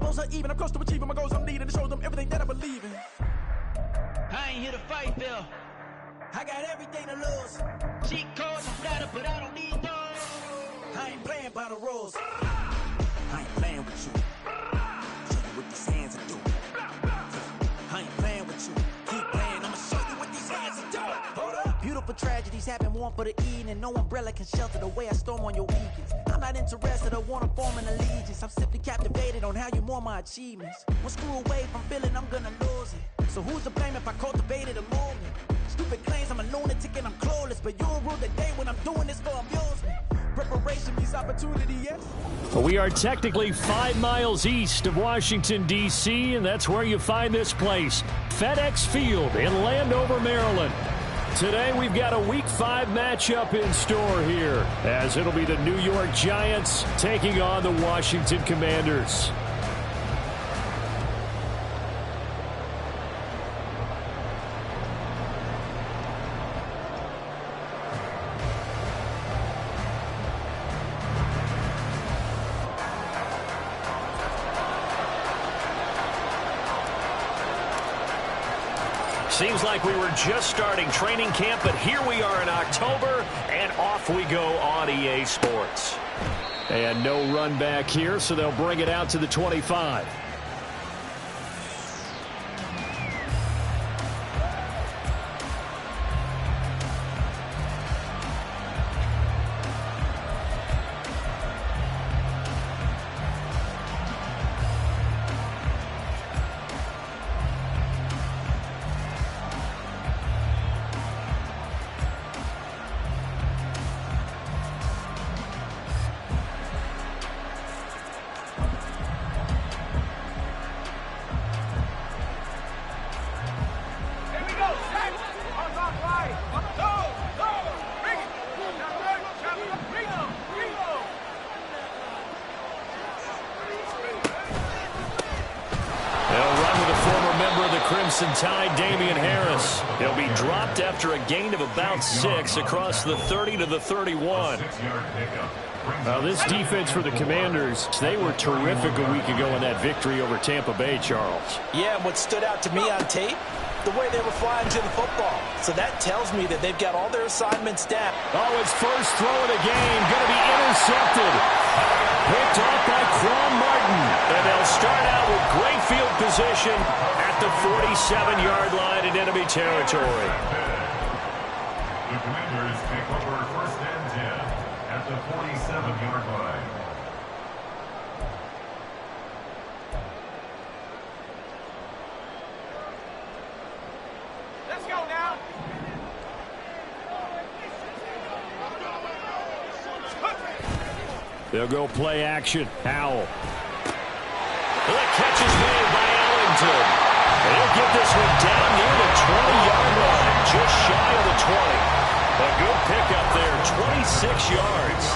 follows are even. I'm close to achieving my goals. I'm needing to show them everything that I believe in. I ain't here to fight, Phil. I got everything to lose. Cheat codes and data, but I don't need those. I ain't playing by the rules. I ain't playing with you. Show you what these hands are doing. I ain't playing with you. Keep playing, I'ma show you what these hands are doing. Hold up. Beautiful tragedies happen, one for the evening. No umbrella can shelter the way I storm on your weekends. I'm not interested or wanna form an allegiance. I'm simply captivated on how you mourn my achievements. One screw away from feeling I'm gonna lose it. So who's to blame if I cultivated a movement? Stupid claims I'm a lunatic and I'm clueless, but you'll rule the day when I'm doing this for amusement. Preparation means opportunity, yes? Well, we are technically 5 miles east of Washington, D.C., and that's where you find this place, FedEx Field in Landover, Maryland. Today we've got a Week 5 matchup in store here, as it'll be the New York Giants taking on the Washington Commanders. Seems like we were just starting training camp, but here we are in October, and off we go on EA Sports. And no run back here, so they'll bring it out to the 25. Tide Damian Harris. He'll be dropped after a gain of about 6 across the 30 to the 31. Now this defense for the Commanders, they were terrific a week ago in that victory over Tampa Bay, Charles. Yeah, and what stood out to me on tape, the way they were flying to the football. So that tells me that they've got all their assignments down. Oh, his first throw of the game, going to be intercepted. Picked off by Quan Martin. And they'll start out with great field position at the 47-yard line in enemy territory. The Commanders take over first and 10 at the 47-yard line. Let's go now. They'll go play action. Howell. The catch is made by Ellington. They'll get this one down near the 20-yard line, just shy of the 20. A good pickup there, 26 yards.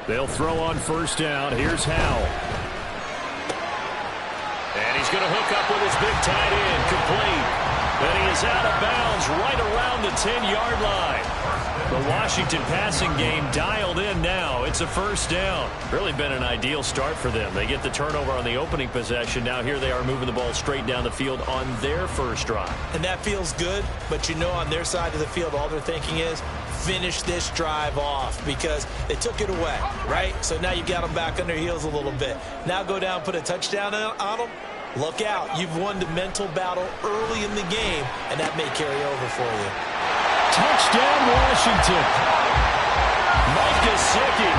They'll throw on first down. Here's Howell. And he's going to hook up with his big tight end. Complete. And he is out of bounds right around the 10-yard line. The Washington passing game dialed in now. It's a first down. Really been an ideal start for them. They get the turnover on the opening possession. Now here they are moving the ball straight down the field on their first drive. And that feels good, but you know on their side of the field all they're thinking is finish this drive off because they took it away, right? So now you got them back on their heels a little bit. Now go down, put a touchdown on them. Look out. You've won the mental battle early in the game, and that may carry over for you. Touchdown, Washington. Mike Gesicki,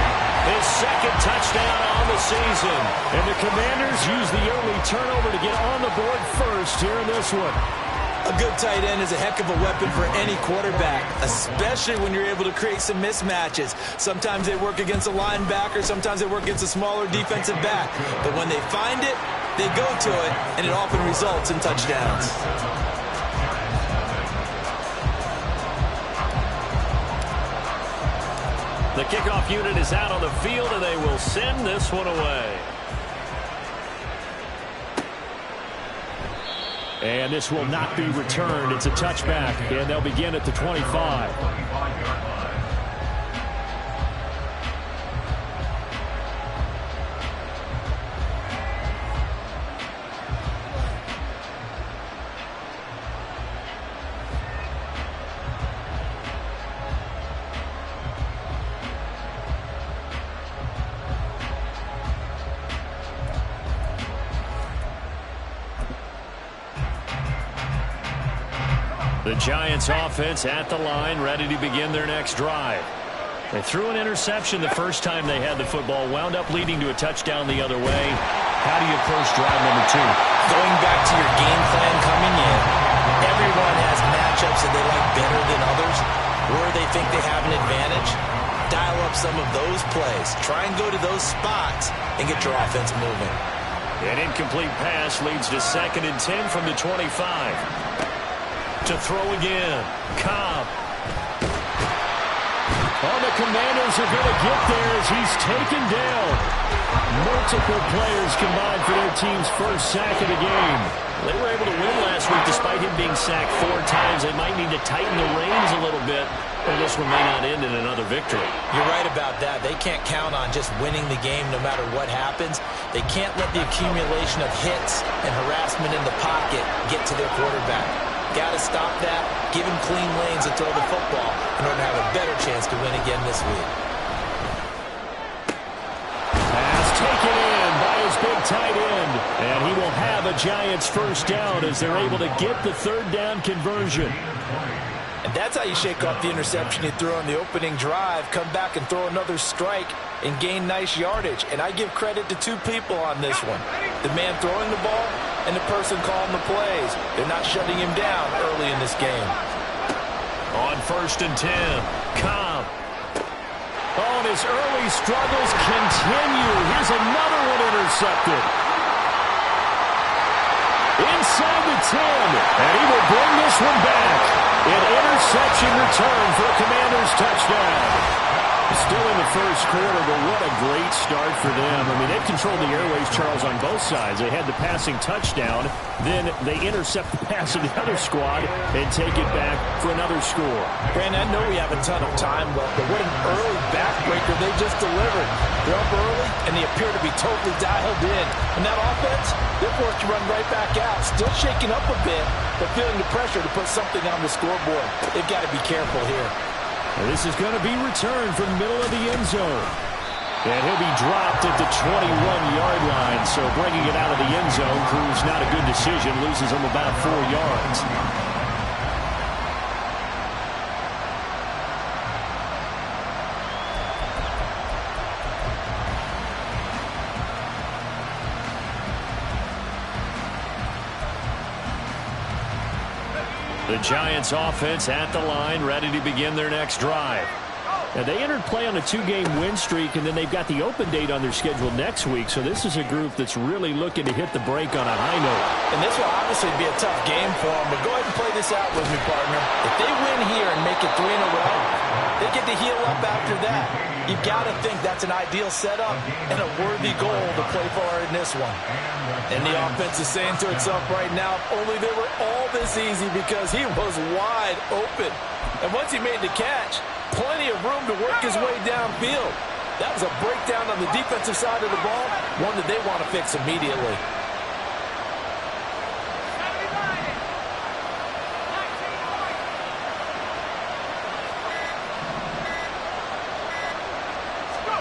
his second touchdown on the season. And the Commanders use the early turnover to get on the board first here in this one. A good tight end is a heck of a weapon for any quarterback, especially when you're able to create some mismatches. Sometimes they work against a linebacker, sometimes they work against a smaller defensive back. But when they find it, they go to it, and it often results in touchdowns. The kickoff unit is out on the field, and they will send this one away. And this will not be returned. It's a touchback, and they'll begin at the 25. The Giants offense at the line, ready to begin their next drive. They threw an interception the first time they had the football, wound up leading to a touchdown the other way. How do you approach drive number 2? Going back to your game plan coming in, everyone has matchups that they like better than others, where they think they have an advantage. Dial up some of those plays. Try and go to those spots and get your offense moving. An incomplete pass leads to 2nd and 10 from the 25. To throw again. Cobb. Oh, the Commanders are going to get there as he's taken down. Multiple players combined for their team's first sack of the game. They were able to win last week despite him being sacked 4 times. They might need to tighten the reins a little bit, or this one may not end in another victory. You're right about that. They can't count on just winning the game no matter what happens. They can't let the accumulation of hits and harassment in the pocket get to their quarterback. Got to stop that, give him clean lanes to throw the football in order to have a better chance to win again this week. Pass taken in by his big tight end, and he will have a Giants first down as they're able to get the 3rd down conversion. And that's how you shake off the interception you threw on the opening drive, come back and throw another strike and gain nice yardage. And I give credit to 2 people on this one. The man throwing the ball and the person calling the plays. They're not shutting him down early in this game. On 1st and 10, Cobb. Oh, and his early struggles continue. Here's another one intercepted. Inside the 10, and he will bring this one back. An interception return for a Commanders touchdown. Still in the first quarter, but what a great start for them. I mean, they've controlled the airways, Charles, on both sides. They had the passing touchdown, then they intercept the pass of the other squad and take it back for another score. Brandon, I know we have a ton of time left, but what an early backbreaker they just delivered. They're up early, and they appear to be totally dialed in. And that offense, they're forced to run right back out, still shaking up a bit, but feeling the pressure to put something on the scoreboard. They've got to be careful here. And this is going to be returned from the middle of the end zone. And he'll be dropped at the 21-yard line. So bringing it out of the end zone proves not a good decision. Loses him about 4 yards. The Giants offense at the line, ready to begin their next drive. Now, they entered play on a 2-game win streak, and then they've got the open date on their schedule next week. So this is a group that's really looking to hit the break on a high note. And this will obviously be a tough game for them, but go ahead and play this out with me, partner. If they win here and make it 3 in a row, they get to heal up after that. You've got to think that's an ideal setup and a worthy goal to play for in this one. And the offense is saying to itself right now, if only they were all this easy, because he was wide open. And once he made the catch, plenty of room to work his way downfield. That was a breakdown on the defensive side of the ball, one that they want to fix immediately.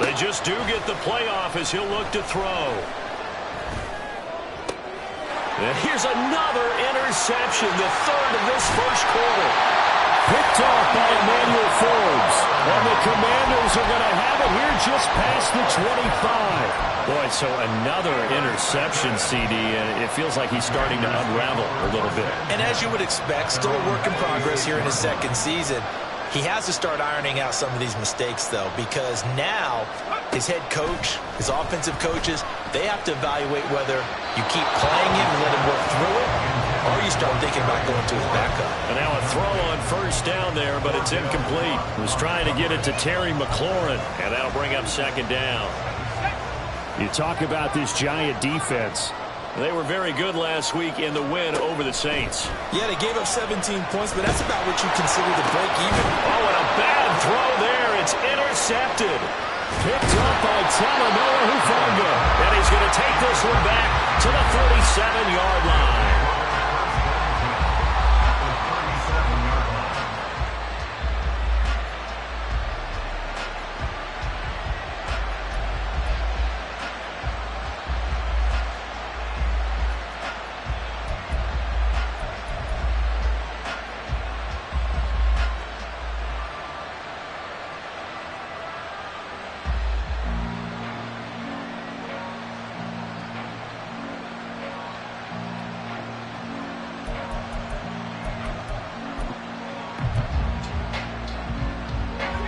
They just do get the playoff as he'll look to throw. And here's another interception, the 3rd of this first quarter. Picked off by Emmanuel Forbes. And the Commanders are going to have it here just past the 25. Boy, so another interception, CD, and it feels like he's starting to unravel a little bit. And as you would expect, still a work in progress here in his 2nd season. He has to start ironing out some of these mistakes, though, because now his head coach, his offensive coaches, they have to evaluate whether you keep playing him and let him work through it, or you start thinking about going to his backup. And now a throw on first down there, but it's incomplete. He was trying to get it to Terry McLaurin, and that'll bring up second down. You talk about this Giant defense. They were very good last week in the win over the Saints. Yeah, they gave up 17 points, but that's about what you consider the break even. Oh, and a bad throw there. It's intercepted. Picked up by Talanoa Hufanga. And he's going to take this one back to the 37-yard line.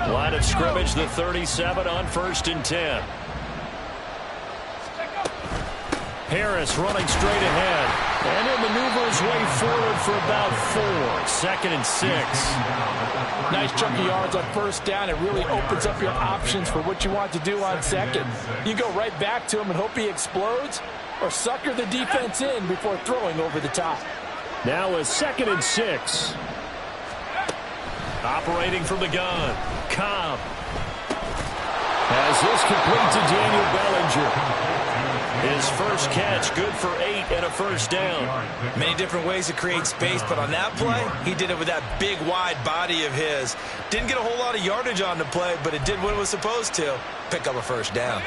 Line of scrimmage, the 37 on 1st and 10. Harris running straight ahead. And he'll maneuver his way forward for about 4. 2nd and 6. Nice chunk of yards on first down. It really opens up your options for what you want to do on second. You go right back to him and hope he explodes, or sucker the defense in before throwing over the top. Now a 2nd and 6. Operating from the gun. Cobb has this complete to Daniel Bellinger. His first catch, good for 8 and a first down. Many different ways to create space, but on that play, he did it with that big, wide body of his. Didn't get a whole lot of yardage on the play, but it did what it was supposed to. Pick up a first down.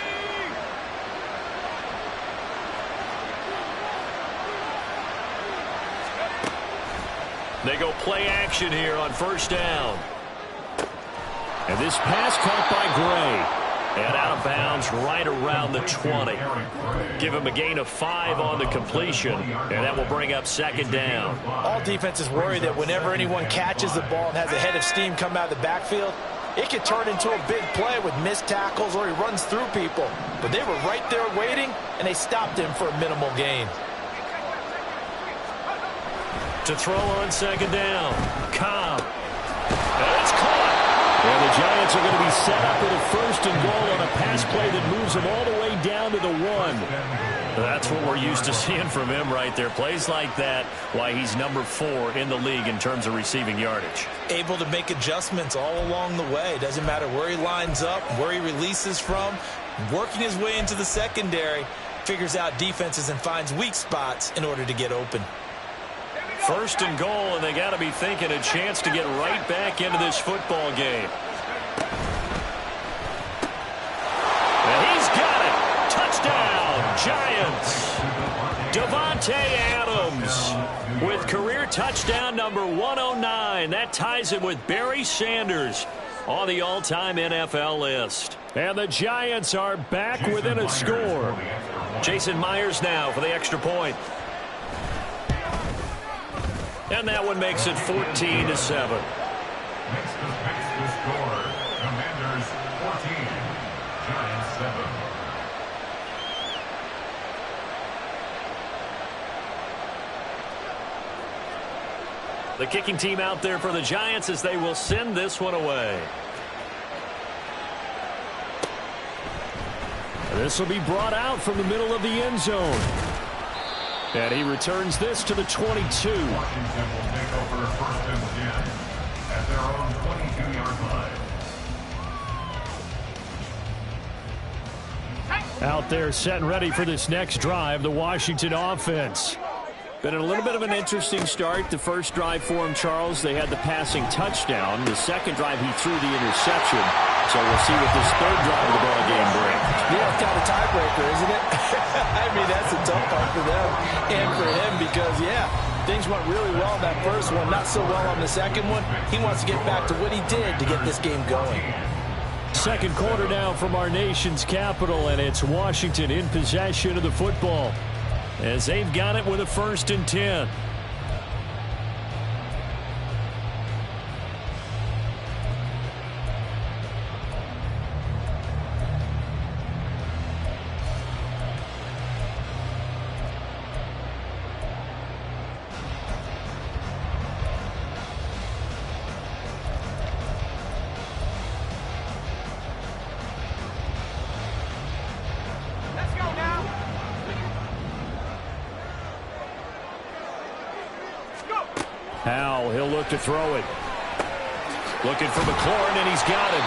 They go play action here on first down. And this pass caught by Gray. And out of bounds right around the 20. Give him a gain of 5 on the completion. And that will bring up second down. All defenses worry that whenever anyone catches the ball and has a head of steam come out of the backfield, it can turn into a big play with missed tackles or he runs through people. But they were right there waiting, and they stopped him for a minimal gain. To throw on second down. Cobb. And it's caught. And the Giants are going to be set up with a 1st and goal on a pass play that moves them all the way down to the 1. That's what we're used to seeing from him right there. Plays like that, why he's number 4 in the league in terms of receiving yardage. Able to make adjustments all along the way. Doesn't matter where he lines up, where he releases from. Working his way into the secondary. Figures out defenses and finds weak spots in order to get open. 1st and goal, and they got to be thinking a chance to get right back into this football game. And he's got it. Touchdown, Giants. Davante Adams with career touchdown number 109. That ties him with Barry Sanders on the all-time NFL list. And the Giants are back within a score. Jason Myers now for the extra point. And that one makes it 14-7. Next to score, Commanders 14, Giants 7. The kicking team out there for the Giants as they will send this one away. This will be brought out from the middle of the end zone. And he returns this to the 22. Washington will take over 1st and 10 at their own 22-yard line. Out there set and ready for this next drive, the Washington offense. Been a little bit of an interesting start. The first drive for him, Charles, they had the passing touchdown. The second drive, he threw the interception. So we'll see what this third drive of the ball game brings. Yeah, it's kind of a tiebreaker, isn't it? I mean, that's a tough one for them and for him because, yeah, things went really well in that first one, not so well on the second one. He wants to get back to what he did to get this game going. Second quarter now from our nation's capital, and it's Washington in possession of the football as they've got it with a 1st and 10. Howell, he'll look to throw it. Looking for McLaurin, and he's got it.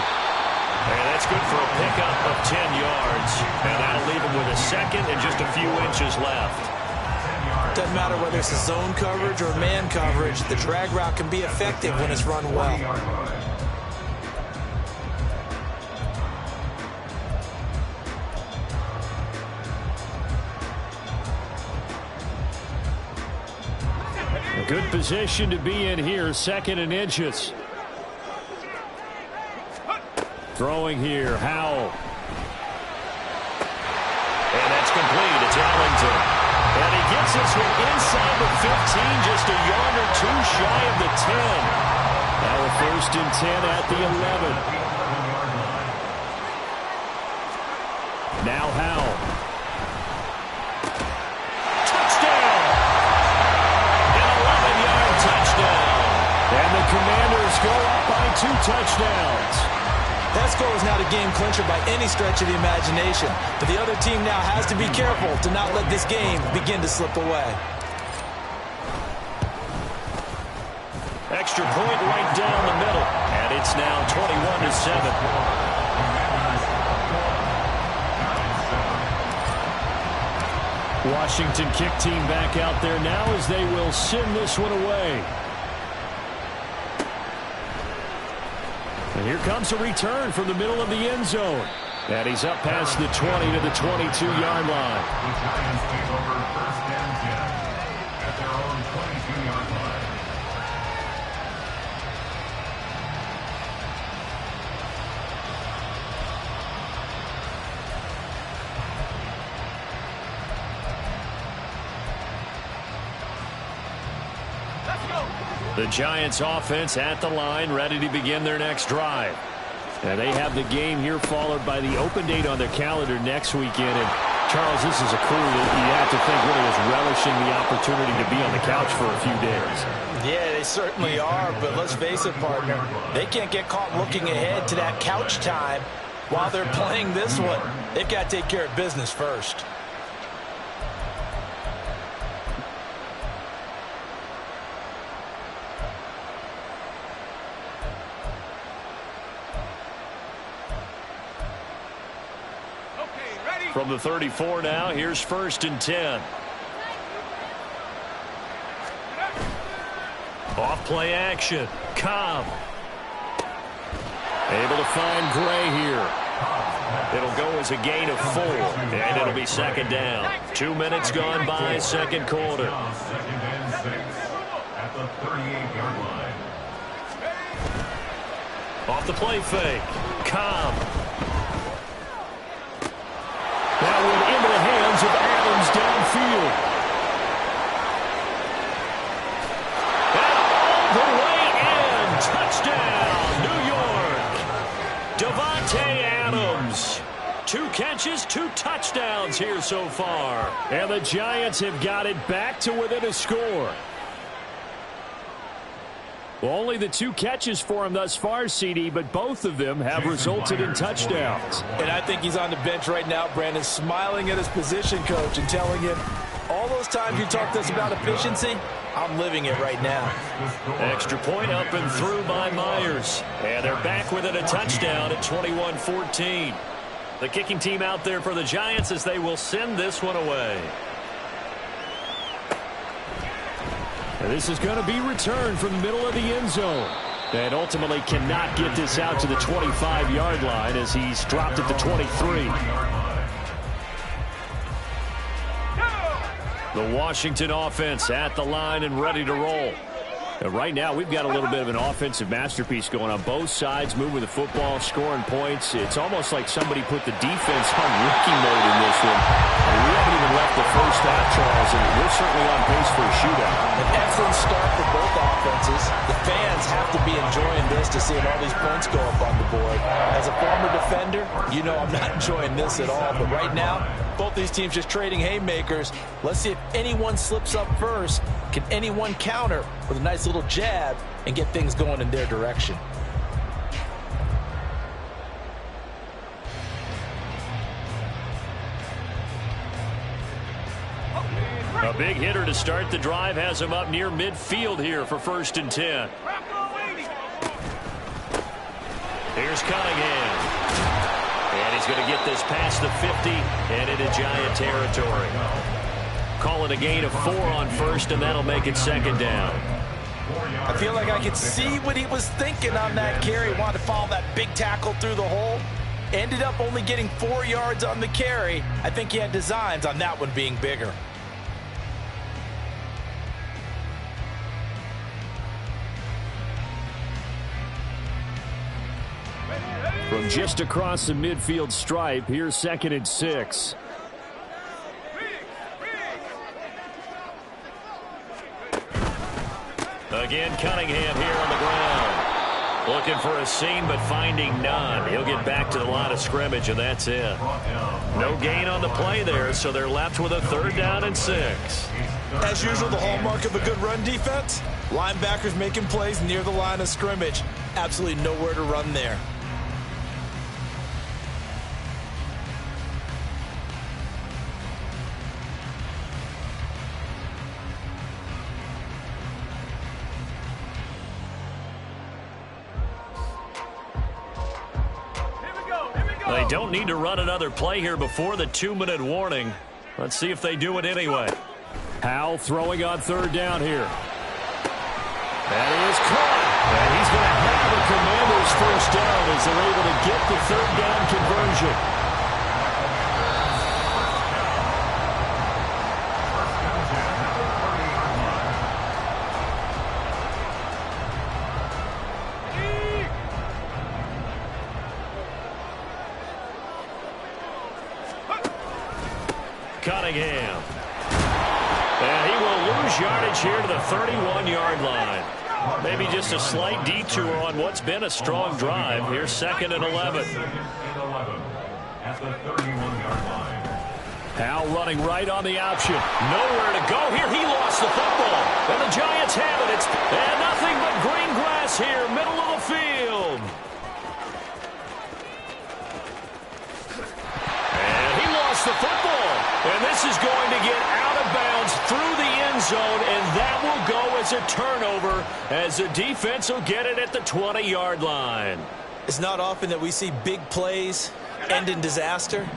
And that's good for a pickup of 10 yards. And that'll leave him with a second and just a few inches left. Doesn't matter whether it's a zone coverage or man coverage, the drag route can be effective when it's run well. A good position to be in here, second and inches. Throwing here, Howell. And that's complete. It's Ellington. And he gets this one inside the 15, just a yard or two shy of the 10. Now a 1st and 10 at the 11. Now Howell. Touchdown! An 11-yard touchdown. And the Commanders go up by 2 touchdowns. That score is not a game clincher by any stretch of the imagination, but the other team now has to be careful to not let this game begin to slip away. Extra point right down the middle, and it's now 21-7. Washington kick team back out there now as they will send this one away. And here comes a return from the middle of the end zone. And he's up past the 20 to the 22-yard line. The Giants take over 1st and 10 at their own 22-yard line. The Giants offense at the line, ready to begin their next drive. And they have the game here followed by the open date on their calendar next weekend. And Charles, this is a crew that you have to think really is relishing the opportunity to be on the couch for a few days. Yeah, they certainly are, but let's face it, partner. They can't get caught looking ahead to that couch time while they're playing this one. They've got to take care of business first. From the 34 now, here's 1st and 10. Off play action. Cobb. Able to find Gray here. It'll go as a gain of 4, and it'll be 2nd down. 2 minutes gone by, 2nd quarter. 2nd and 6 at the 38-yard line. Off the play fake. Cobb. That one into the hands of Adams downfield. And all the way in. Touchdown, New York. Devontae Adams. 2 catches, 2 touchdowns here so far. And the Giants have got it back to within a score. Well, only the 2 catches for him thus far, CD, but both of them have resulted in touchdowns. And I think he's on the bench right now, Brandon, smiling at his position coach and telling him, all those times you talked to us about efficiency, I'm living it right now. Extra point up and through by Myers. And they're back within a touchdown at 21-14. The kicking team out there for the Giants as they will send this one away. And this is going to be returned from the middle of the end zone. And ultimately cannot get this out to the 25-yard line as he's dropped at the 23. The Washington offense at the line and ready to roll. And right now, we've got a little bit of an offensive masterpiece going on. Both sides moving the football, scoring points. It's almost like somebody put the defense on rookie mode in this one. I mean, we haven't even left the first half, Charles, and we're certainly on pace for a shootout. An excellent start for both offenses. The fans have to be enjoying this to seeing all these points go up on the board. As a former defender, you know I'm not enjoying this at all. But right now, both these teams just trading haymakers. Let's see if anyone slips up first. Can anyone counter with a nice little jab and get things going in their direction? A Big hitter to start the drive has him up near midfield here for 1st and 10. Here's Cunningham. And he's going to get this past the 50 and into Giant territory. Call it a gain of 4 on 1st, and that'll make it 2nd down. I feel like I could see what he was thinking on that carry. Wanted to follow that big tackle through the hole. Ended up only getting 4 yards on the carry. I think he had designs on that one being bigger. From just across the midfield stripe, here's 2nd and 6. Again, Cunningham here on the ground. Looking for a seam, but finding none. He'll get back to the line of scrimmage, and that's it. No gain on the play there, so they're left with a 3rd down and 6. As usual, the hallmark of a good run defense, linebackers making plays near the line of scrimmage. Absolutely nowhere to run there. They don't need to run another play here before the 2-minute warning. Let's see if they do it anyway. Howell throwing on 3rd down here. That is caught. And he's going to have the Commanders' 1st down as they're able to get the 3rd down conversion. Cunningham. And he will lose yardage here to the 31-yard line. Maybe just a slight detour on what's been a strong drive. Here's 2nd and 11. At the 31-yard line. Howell running right on the option. Nowhere to go here. He lost the football. And the Giants have it. And nothing but green grass here, middle of the field. And he lost the football. And this is going to get out of bounds through the end zone, and that will go as a turnover as the defense will get it at the 20-yard line. It's not often that we see big plays end in disaster,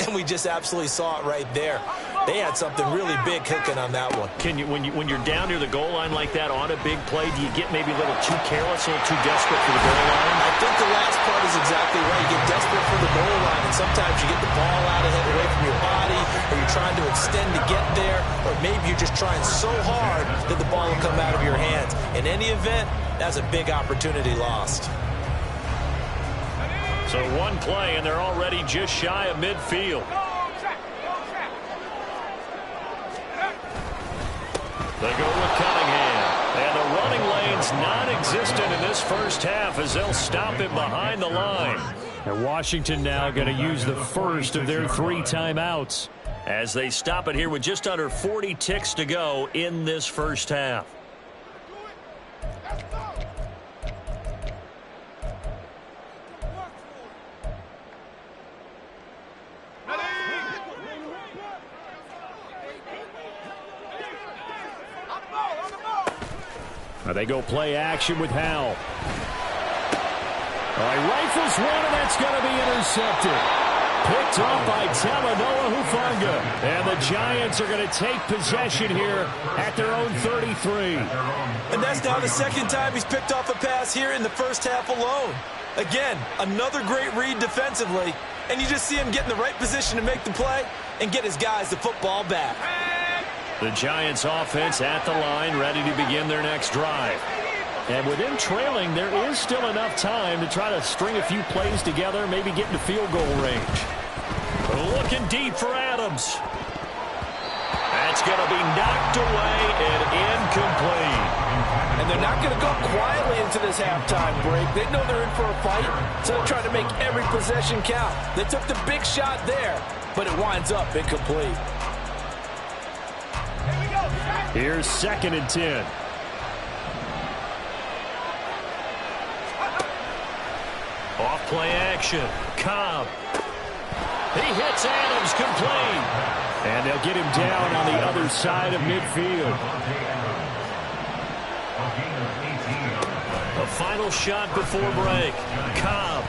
and we just absolutely saw it right there. They had something really big cooking on that one. Can you, when you're down near the goal line like that on a big play, do you get maybe a little too careless, a little too desperate for the goal line? I think the last part is exactly right. You get desperate for the goal line, and sometimes you get the ball out ahead away from your body, or you're trying to extend to get there, or maybe you're just trying so hard that the ball will come out of your hands. In any event, that's a big opportunity lost. So one play, and they're already just shy of midfield. They go with Cunningham. And the running lane's non-existent in this first half as they'll stop him behind the line. And Washington now going to use the first of their 3 timeouts as they stop it here with just under 40 ticks to go in this first half. They go play action with Howell. All right, rifles one, and that's going to be intercepted. Picked off by Talanoa Hufanga. And the Giants are going to take possession here at their own 33. And that's now the 2nd time he's picked off a pass here in the first half alone. Again, another great read defensively. And you just see him get in the right position to make the play and get his guys the football back. The Giants offense at the line, ready to begin their next drive. And with them trailing, there is still enough time to try to string a few plays together, maybe get into field goal range. Looking deep for Adams. That's going to be knocked away and incomplete. And they're not going to go quietly into this halftime break. They know they're in for a fight, so they're trying to make every possession count. They took the big shot there, but it winds up incomplete. Here's 2nd and 10. Off play action. Cobb. He hits Adams complete. And they'll get him down on the other side of midfield. A final shot before break. Cobb.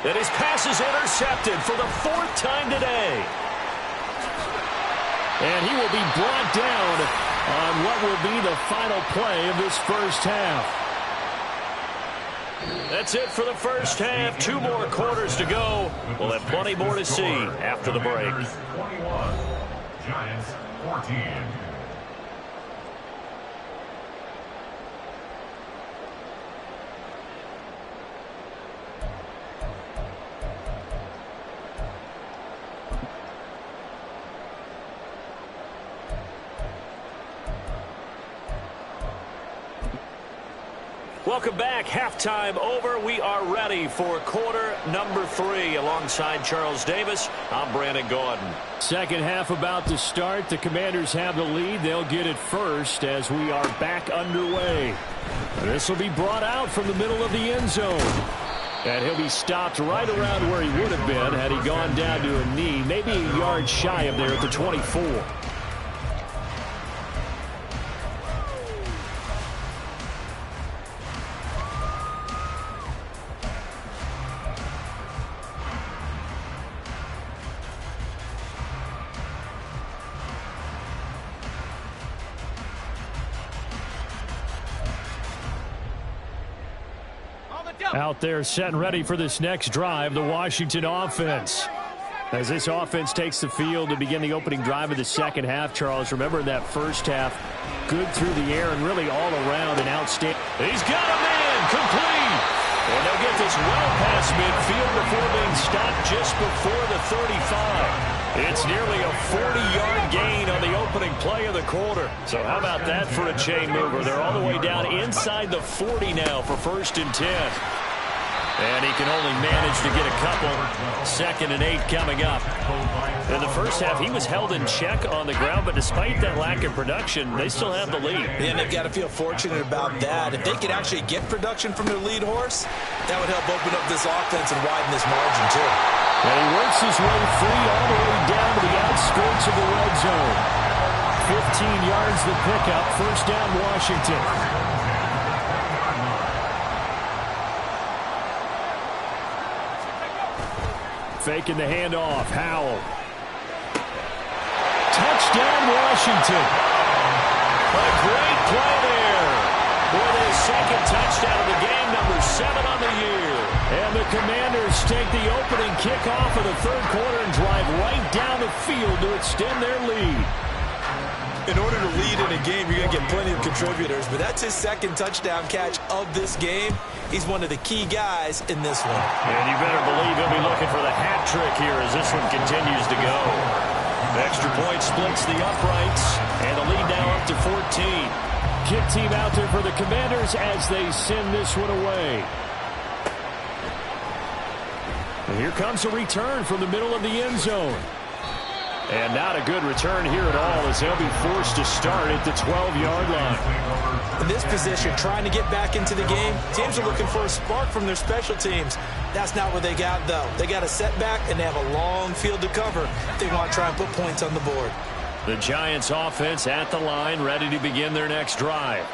And his pass is intercepted for the 4th time today. And he will be brought down on what will be the final play of this first half. That's it for the first half. 2 more quarters to go. We'll have plenty more to see after the break. 21, Giants 14. Welcome back. Halftime over. We are ready for quarter number 3. Alongside Charles Davis, I'm Brandon Gaudin. Second half about to start. The Commanders have the lead. They'll get it first as we are back underway. This will be brought out from the middle of the end zone. And he'll be stopped right around where he would have been had he gone down to a knee, maybe a yard shy of there at the 24. Out there set and ready for this next drive, the Washington offense. As this offense takes the field to begin the opening drive of the second half, Charles, remember in that first half, good through the air and really all around an outstanding. He's got a man, complete. And they'll get this well past midfield before being stopped just before the 35. It's nearly a 40-yard gain on the opening play of the quarter. So how about that for a chain mover? They're all the way down inside the 40 now for 1st and 10. And he can only manage to get a couple. 2nd and 8 coming up. In the first half, he was held in check on the ground, but despite that lack of production, they still have the lead. And they've got to feel fortunate about that. If they could actually get production from their lead horse, that would help open up this offense and widen this margin, too. And he works his way free all the way down to the outskirts of the red zone. 15 yards the pickup. 1st down, Washington. Faking the handoff. Howell. Touchdown, Washington. A great play there for their 2nd touchdown of the game, number 7 on the year. And the Commanders take the opening kickoff of the 3rd quarter and drive right down the field to extend their lead. In order to lead in a game, you're going to get plenty of contributors, but that's his 2nd touchdown catch of this game. He's one of the key guys in this one. And you better believe he'll be looking for the hat trick here as this one continues to go. Extra point splits the uprights, and the lead now up to 14. Kick team out there for the Commanders as they send this one away. And here comes a return from the middle of the end zone. And not a good return here at all as they'll be forced to start at the 12-yard line. In this position, trying to get back into the game, teams are looking for a spark from their special teams. That's not what they got, though. They got a setback, and they have a long field to cover if they want to try and put points on the board. The Giants offense at the line, ready to begin their next drive.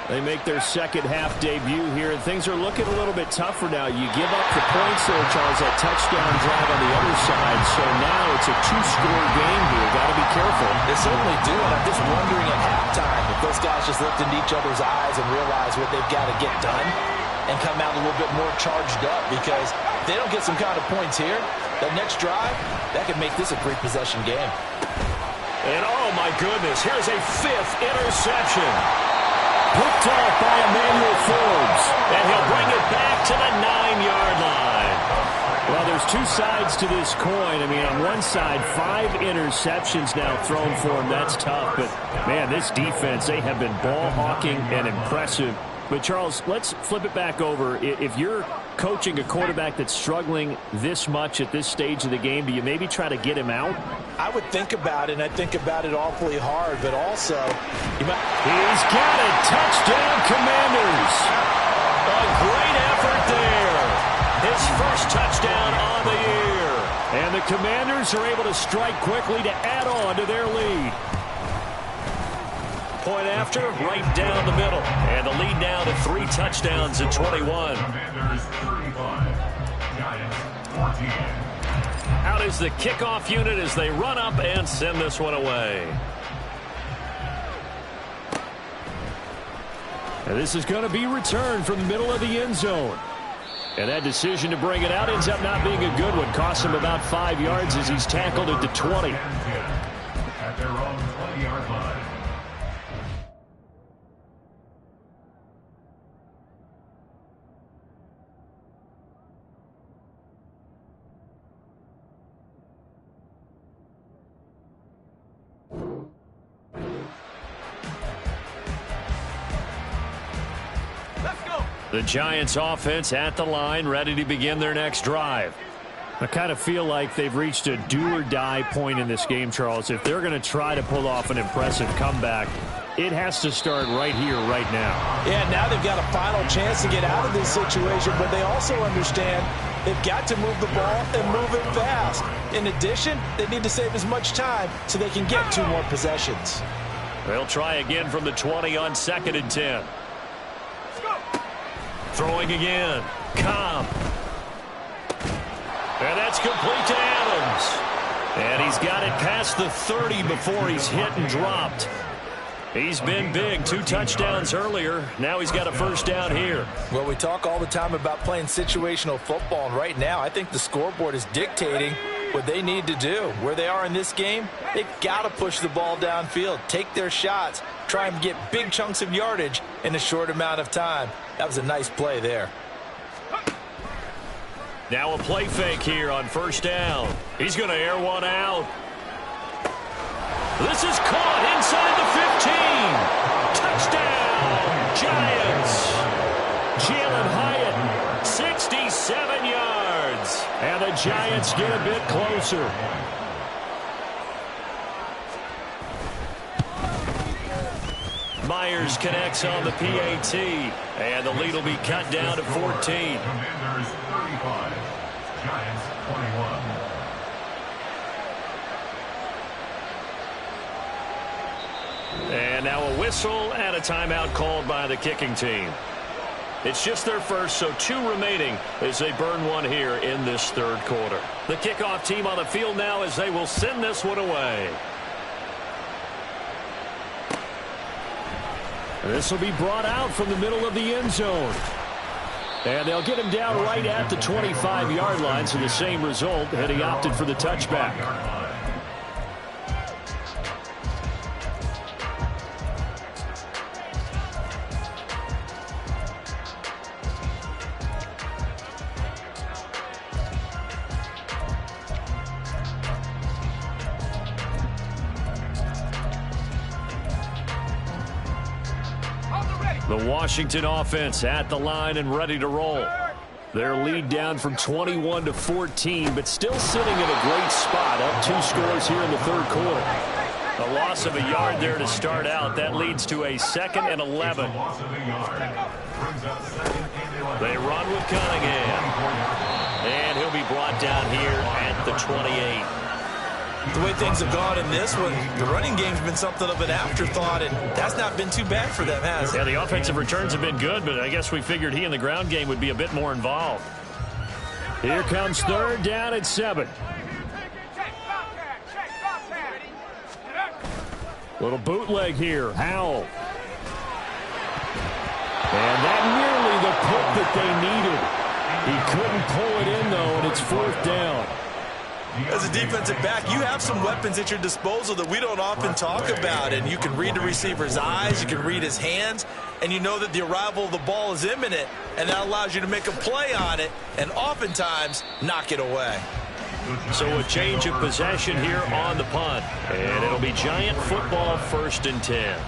They make their 2nd half debut here, and things are looking a little bit tougher now. You give up the points there, Charles, that touchdown drive on the other side. So now it's a 2-score game here. Got to be careful. They certainly do, and I'm just wondering at halftime if those guys just looked into each other's eyes and realize what they've got to get done and come out a little bit more charged up, because if they don't get some kind of points here, that next drive, that could make this a 3-possession game. And oh my goodness, here's a 5th interception. Picked off by Emmanuel Forbes. And he'll bring it back to the 9-yard line. Well, there's 2 sides to this coin. I mean, on one side, 5 interceptions now thrown for him. That's tough. But, man, this defense, they have been ball hawking and impressive. But, Charles, let's flip it back over. If you're coaching a quarterback that's struggling this much at this stage of the game, do you maybe try to get him out? I would think about it, and I think about it awfully hard, but also he's got it. Touchdown, Commanders. A great effort there. His first touchdown on the year. And the Commanders are able to strike quickly to add on to their lead. Point after, right down the middle. And the lead now to 3 touchdowns at 21. Commanders 35, Giants 14. Out is the kickoff unit as they run up and send this one away. And this is going to be returned from the middle of the end zone. And that decision to bring it out ends up not being a good one. Costs him about 5 yards as he's tackled at the 20. At their own 20-yard line. The Giants offense at the line, ready to begin their next drive. I kind of feel like they've reached a do-or-die point in this game, Charles. If they're going to try to pull off an impressive comeback, it has to start right here, right now. Yeah, now they've got a final chance to get out of this situation, but they also understand they've got to move the ball and move it fast. In addition, they need to save as much time so they can get 2 more possessions. They'll try again from the 20 on 2nd and 10. Throwing again. Cobb. And that's complete to Adams. And he's got it past the 30 before he's hit and dropped. He's been big. 2 touchdowns earlier. Now he's got a first down here. Well, we talk all the time about playing situational football, and right now I think the scoreboard is dictating what they need to do. Where they are in this game, they've got to push the ball downfield, take their shots, try and get big chunks of yardage in a short amount of time. That was a nice play there. Now a play fake here on first down. He's going to air one out. This is caught inside the 15. Touchdown, Giants. Jalen Hyatt, 67 yards. And the Giants get a bit closer. Myers connects on the PAT, and the lead will be cut down to 14. Commanders 35, Giants 21. And now a whistle and a timeout called by the kicking team. It's just their first, so 2 remaining as they burn one here in this 3rd quarter. The kickoff team on the field now as they will send this one away. This will be brought out from the middle of the end zone. And they'll get him down right at the 25-yard line, so the same result, and he opted for the touchback. The Washington offense at the line and ready to roll. Their lead down from 21 to 14, but still sitting in a great spot, up 2 scores here in the 3rd quarter. A loss of a yard there to start out. That leads to a 2nd and 11. They run with Cunningham. And he'll be brought down here at the 28. The way things have gone in this one, the running game's been something of an afterthought, and that's not been too bad for them, has it? Yeah, the offensive returns have been good, but I guess we figured he in the ground game would be a bit more involved. Here comes 3rd down at 7. Little bootleg here. Howell. And that nearly the pick that they needed. He couldn't pull it in, though, and it's 4th down. As a defensive back, you have some weapons at your disposal that we don't often talk about, and you can read the receiver's eyes, you can read his hands, and you know that the arrival of the ball is imminent, and that allows you to make a play on it and oftentimes knock it away. So a change of possession here on the punt, and it'll be Giant football, 1st and 10.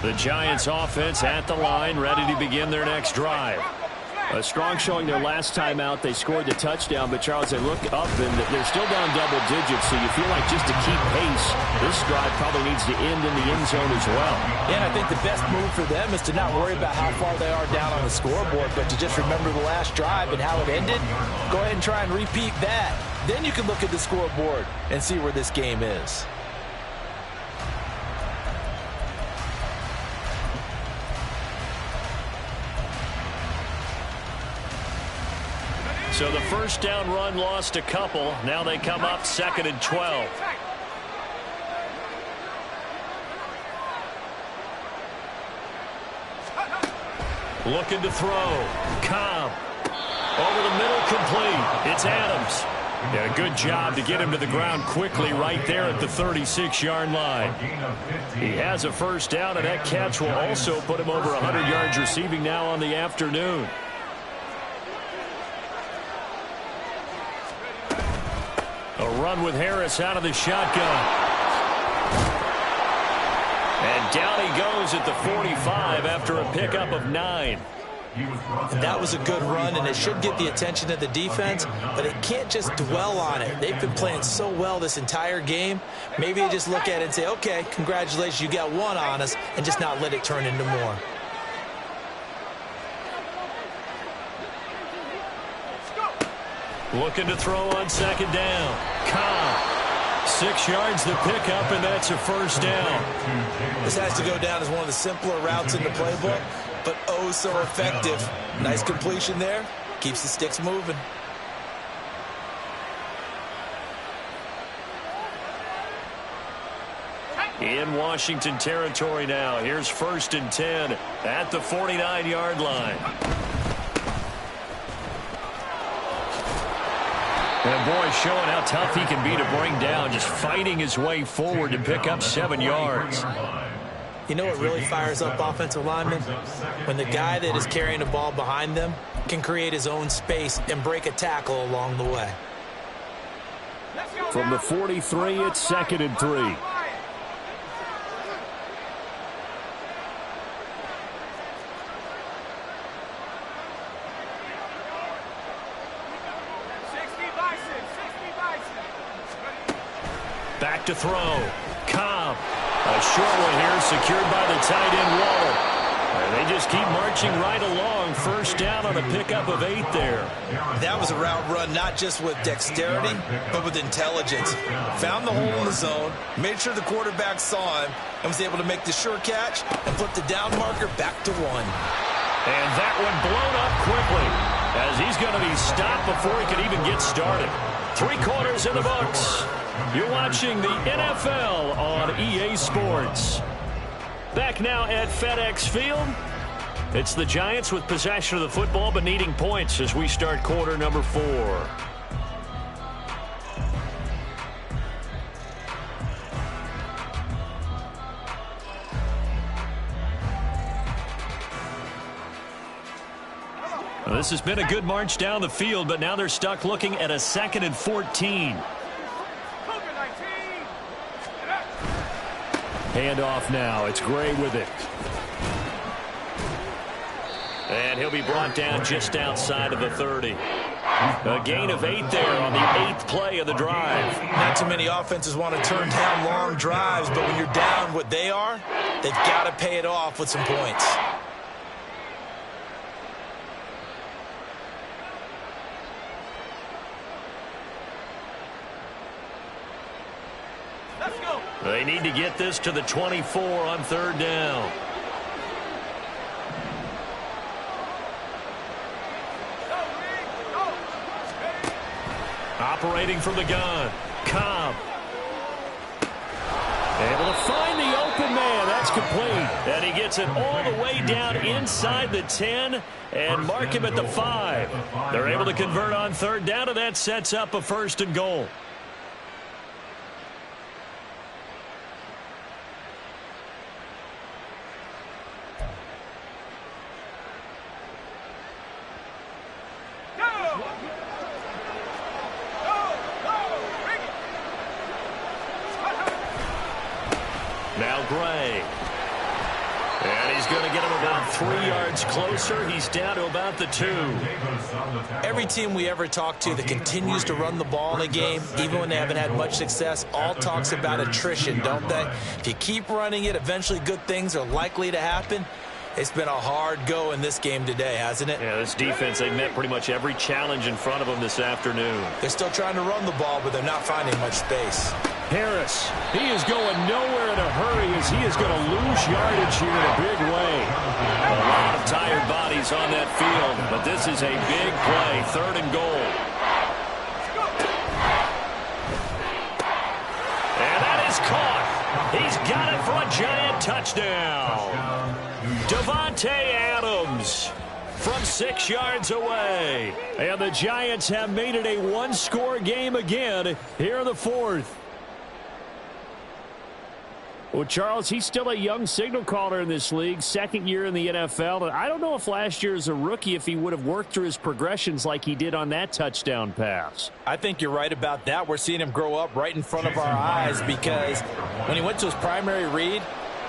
The Giants offense at the line, ready to begin their next drive. A strong showing their last time out. They scored the touchdown, but Charles, they look up and they're still down double digits, so you feel like just to keep pace, this drive probably needs to end in the end zone as well. Yeah, and I think the best move for them is to not worry about how far they are down on the scoreboard, but to just remember the last drive and how it ended. Go ahead and try and repeat that. Then you can look at the scoreboard and see where this game is. So the first down run lost a couple. Now they come up 2nd and 12. Looking to throw. Cobb. Over the middle, complete. It's Adams. Yeah, a good job to get him to the ground quickly right there at the 36-yard line. He has a first down, and that catch will also put him over 100 yards receiving now on the afternoon. A run with Harris out of the shotgun. And down he goes at the 45 after a pickup of 9. And that was a good run, and it should get the attention of the defense, but it can't just dwell on it. They've been playing so well this entire game. Maybe they just look at it and say, okay, congratulations, you got one on us, and just not let it turn into more. Looking to throw on 2nd down. Cobb. 6 yards the pickup, and that's a first down. This has to go down as one of the simpler routes in the playbook, but oh so effective. Nice completion there. Keeps the sticks moving. In Washington territory now. Here's 1st and 10 at the 49-yard line. And boy, showing how tough he can be to bring down, just fighting his way forward to pick up 7 yards. You know what really fires up offensive linemen? When the guy that is carrying the ball behind them can create his own space and break a tackle along the way. From the 43, it's 2nd and 3. Back to throw. Cobb. A short one here, secured by the tight end Waller. And they just keep marching right along. First down on a pickup of 8 there. That was a route run not just with dexterity, but with intelligence. Found the hole in the zone, made sure the quarterback saw him, and was able to make the sure catch and flip the down marker back to 1. And that one blown up quickly, as he's going to be stopped before he can even get started. 3 quarters in the books. You're watching the NFL on EA Sports. Back now at FedEx Field. It's the Giants with possession of the football but needing points as we start quarter number 4. Well, this has been a good march down the field, but now they're stuck looking at a 2nd and 14. Handoff now. It's Gray with it. And he'll be brought down just outside of the 30. A gain of 8 there on the 8th play of the drive. Not too many offenses want to turn down long drives, but when you're down what they are, they've got to pay it off with some points. They need to get this to the 24 on 3rd down. Operating from the gun. Cobb. Able to find the open man. That's complete. And he gets it all the way down inside the 10 and mark him at the 5. They're able to convert on 3rd down, and that sets up a 1st and goal. Now Gray. And he's is going to get him about 3 yards closer. He's down to about the 2. Every team we ever talk to that continues to run the ball in a game, even when they haven't had much success, all talks about attrition, don't they? If you keep running it, eventually good things are likely to happen. It's been a hard go in this game today, hasn't it? Yeah, this defense, they met pretty much every challenge in front of them this afternoon. They're still trying to run the ball, but they're not finding much space. Harris, he is going nowhere in a hurry as he is going to lose yardage here in a big way. A lot of tired bodies on that field, but this is a big play, 3rd and goal. And that is caught. He's got it for a giant touchdown. Devontae Adams from 6 yards away. And the Giants have made it a one-score game again here in the 4th. Well, Charles, he's still a young signal caller in this league, 2nd year in the NFL. I don't know if last year as a rookie, if he would have worked through his progressions like he did on that touchdown pass. I think you're right about that. We're seeing him grow up right in front of our eyes because when he went to his primary read,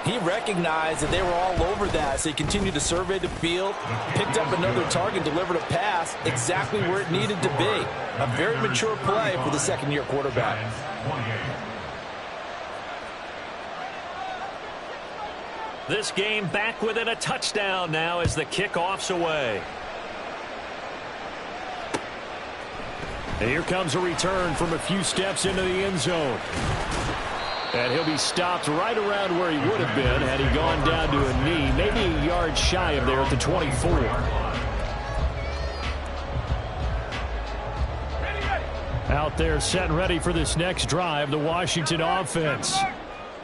he recognized that they were all over that, so he continued to survey the field, picked up another target, delivered a pass exactly where it needed to be. A very mature play for the 2nd-year quarterback. This game back within a touchdown now as the kickoff's away. And here comes a return from a few steps into the end zone. And he'll be stopped right around where he would have been had he gone down to a knee, maybe a yard shy of there at the 24. Out there set and ready for this next drive, the Washington offense.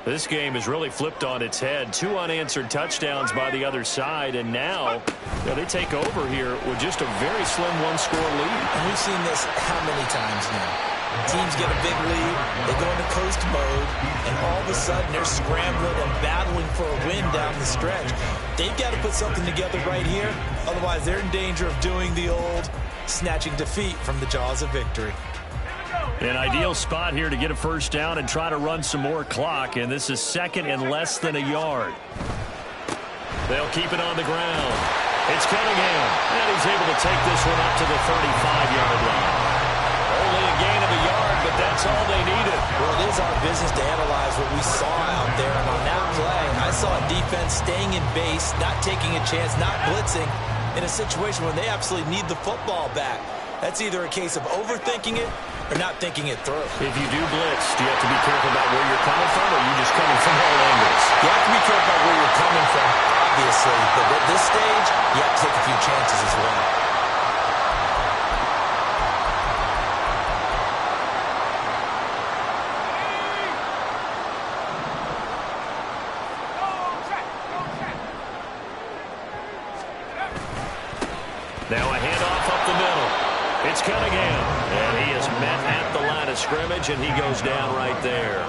This game has really flipped on its head. 2 unanswered touchdowns by the other side, and now they take over here with just a very slim one-score lead. And we've seen this how many times now? Teams get a big lead, they go into coast mode, and all of a sudden they're scrambling and battling for a win down the stretch. They've got to put something together right here, otherwise they're in danger of doing the old snatching defeat from the jaws of victory. An ideal spot here to get a first down and try to run some more clock, and this is 2nd and less than a yard. They'll keep it on the ground. It's Cunningham, and he's able to take this one up to the 35-yard line. Only a gain of a yard, but that's all they needed. Well, it is our business to analyze what we saw out there, and on that play, I saw a defense staying in base, not taking a chance, not blitzing, in a situation where they absolutely need the football back. That's either a case of overthinking it or not thinking it through. If you do blitz, do you have to be careful about where you're coming from, or are you just coming from all angles? You have to be careful about where you're coming from, obviously. But at this stage, you have to take a few chances as well. Now a handoff up the middle. It's Cunningham, and he is met at the line of scrimmage, and he goes down right there.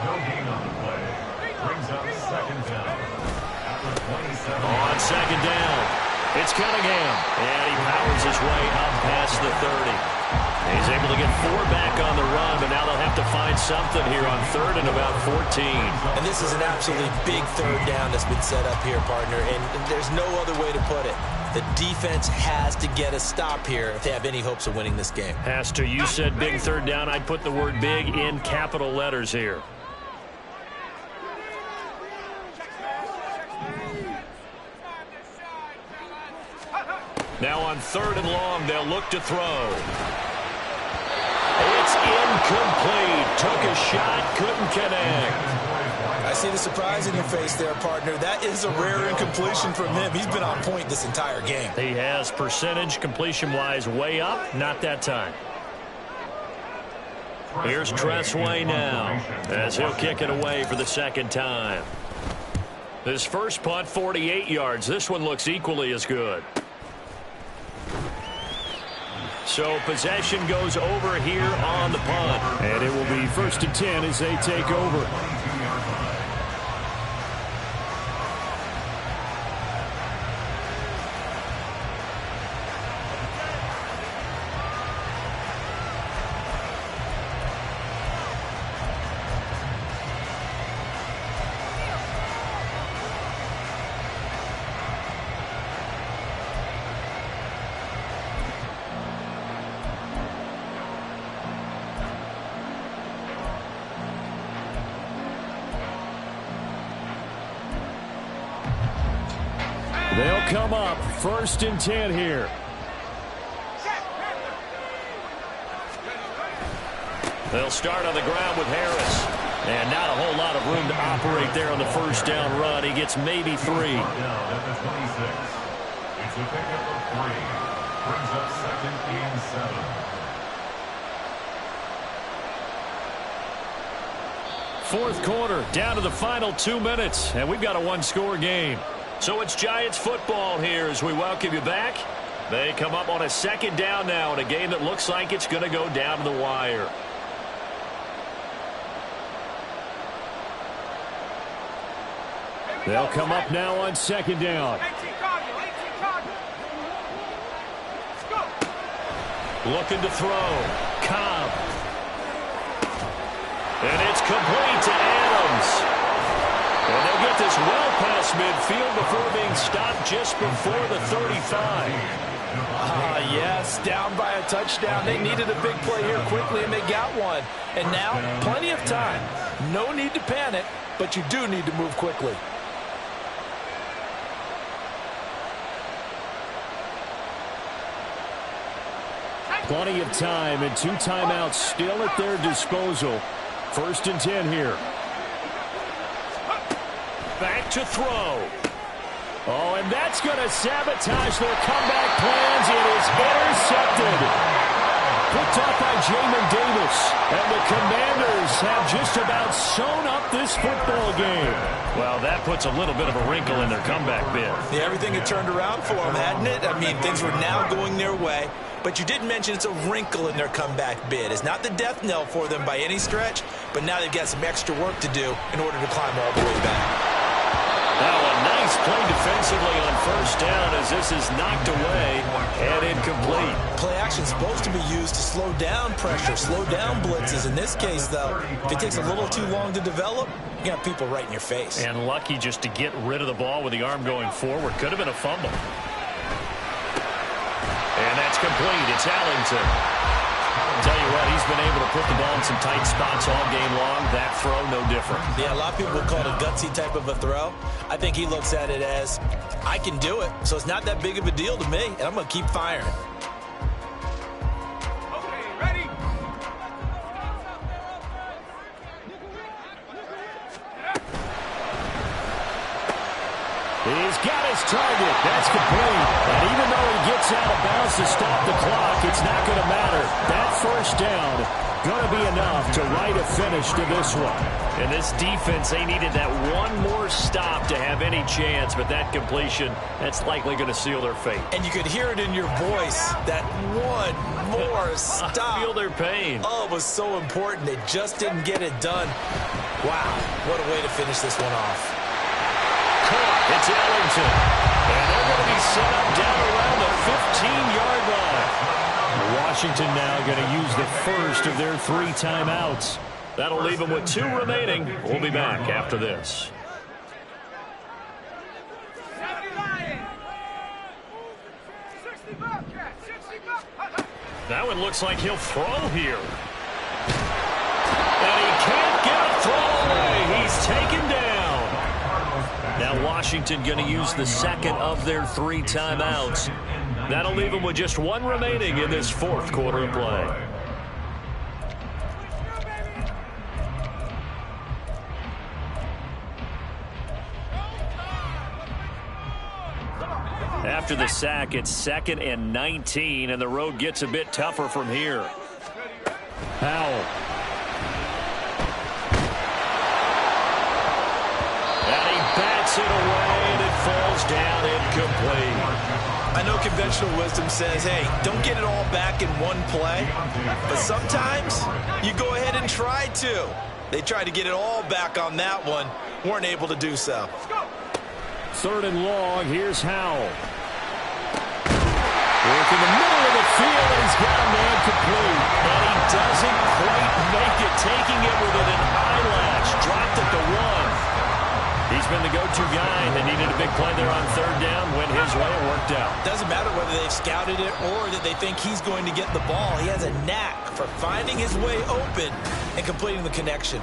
No gain on the play. Brings up 2nd down. After 27. On 2nd down, it's Cunningham, and he powers his way up past the 30. He's able to get 4 back on the run, but now they'll have to find something here on 3rd and about 14. And this is an absolutely big 3rd down that's been set up here, partner, and there's no other way to put it. The defense has to get a stop here if they have any hopes of winning this game. Has to. You said big 3rd down. I'd put the word big in capital letters here. Now on 3rd and long, they'll look to throw. It's incomplete. Took a shot, couldn't connect. I see the surprise in your face there, partner. That is a rare incompletion from him. He's been on point this entire game. He has percentage completion-wise way up, not that time. Here's Tressway now as he'll kick it away for the 2nd time. His first punt, 48 yards. This one looks equally as good. So possession goes over here on the punt. And it will be 1st and 10 as they take over. come up. 1st and 10 here. They'll start on the ground with Harris. And not a whole lot of room to operate there on the 1st down run. He gets maybe 3. Down at the 26. It's a pickup of 3. Brings up 2nd and 7. 4th quarter, down to the final 2 minutes, and we've got a one-score game. So it's Giants football here as we welcome you back. They come up on a 2nd down now in a game that looks like it's going to go down to the wire. They'll come up now on 2nd down. Looking to throw. Cobb. And it's complete to Adams. And they'll get this well past midfield before being stopped just before the 35. Yes, down by a touchdown. They needed a big play here quickly, and they got one. And now, plenty of time. No need to panic, but you do need to move quickly. Plenty of time and 2 timeouts still at their disposal. 1st and 10 here. Back to throw. Oh, and that's going to sabotage their comeback plans. It is intercepted. Picked up by Jamin Davis. And the Commanders have just about sewn up this football game. Well, that puts a little bit of a wrinkle in their comeback bid. Yeah, everything had turned around for them, hadn't it? I mean, things were now going their way. But you did mention it's a wrinkle in their comeback bid. It's not the death knell for them by any stretch, but now they've got some extra work to do in order to climb all the way back. Now a nice play defensively on 1st down as this is knocked away and incomplete. Play action is supposed to be used to slow down pressure, slow down blitzes. In this case, though, if it takes a little too long to develop, you got people right in your face. And lucky just to get rid of the ball with the arm going forward. Could have been a fumble. And that's complete. It's Allington. Tell you what, he's been able to put the ball in some tight spots all game long. That throw, no different. Yeah, a lot of people would call it a gutsy type of a throw. I think he looks at it as, I can do it, so it's not that big of a deal to me, and I'm going to keep firing. Okay, ready? He's got his target. That's complete. And even though he gets out of bounds to stop the clock, it's not going to matter. That 1st down going to be enough to write a finish to this one. And this defense, they needed that one more stop to have any chance, but that completion, that's likely going to seal their fate. And you could hear it in your voice, that one more stop. I feel their pain. Oh, it was so important. They just didn't get it done. Wow, what a way to finish this one off. It's Ellington. And they're going to be set up down around the 15-yard line. Washington now going to use the 1st of their 3 timeouts. That'll leave them with 2 remaining. We'll be back after this. That one looks like he'll throw here. And he can't get a throw away. He's taken down. Now Washington going to use the 2nd of their 3 timeouts. That'll leave them with just 1 remaining in this 4th quarter of play. After the sack, it's 2nd and 19, and the road gets a bit tougher from here. Howell. And he bats it away, and it falls down incomplete. I know conventional wisdom says, hey, don't get it all back in one play. But sometimes you go ahead and try to. They tried to get it all back on that one. Weren't able to do so. 3rd and long. Here's Howell. Work in the middle of the field, and he's got a man complete. And he doesn't quite make it, taking it within an eyelash. Dropped at the 1. He's been the go-to guy. They needed a big play there on 3rd down. Went his way, it worked out. Doesn't matter whether they've scouted it or that they think he's going to get the ball. He has a knack for finding his way open and completing the connection.